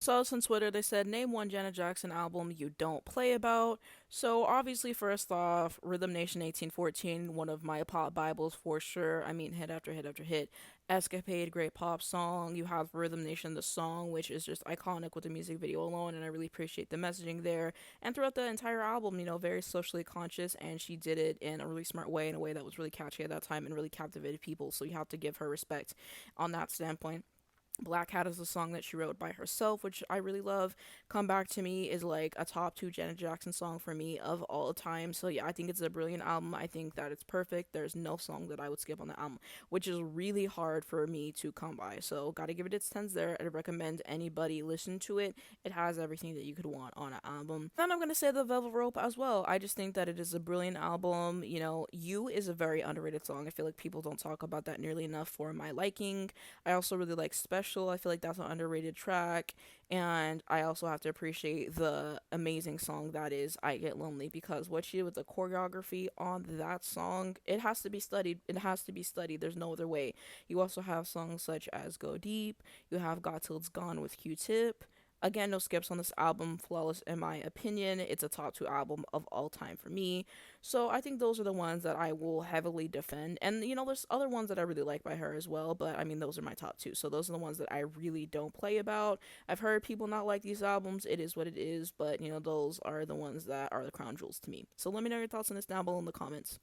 saw this on Twitter. They said, name one Janet Jackson album you don't play about. So, obviously, first off, Rhythm Nation 1814, one of my pop Bibles for sure. I mean, hit after hit after hit. Escapade, great pop song. You have Rhythm Nation, the song, which is just iconic with the music video alone, and I really appreciate the messaging there. And throughout the entire album, very socially conscious, and she did it in a really smart way, in a way that was really catchy at that time and really captivated people. So, you have to give her respect on that standpoint. Black Hat is a song that she wrote by herself, which I really love. Come Back to Me is like a top two Janet Jackson song for me of all time. So yeah, I think it's a brilliant album. I think that it's perfect. There's no song that I would skip on the album, which is really hard for me to come by. So gotta give it its tens there. I'd recommend anybody listen to it. It has everything that you could want on an album. Then I'm gonna say The Velvet Rope as well. I just think that it is a brilliant album. You is a very underrated song. I feel like people don't talk about that nearly enough for my liking. I also really like Special. I feel like that's an underrated track. And I also have to appreciate the amazing song that is I Get Lonely, because what she did with the choreography on that song, it has to be studied. It has to be studied. There's no other way. You also have songs such as Go Deep. You have Got Till It's Gone with Q-Tip. Again, no skips on this album. Flawless in my opinion. It's a top two album of all time for me. So I think those are the ones that I will heavily defend. And there's other ones that I really like by her as well, but I mean those are my top two. So those are the ones that I really don't play about. I've heard people not like these albums. It is what it is, but those are the ones that are the crown jewels to me. So let me know your thoughts on this down below in the comments.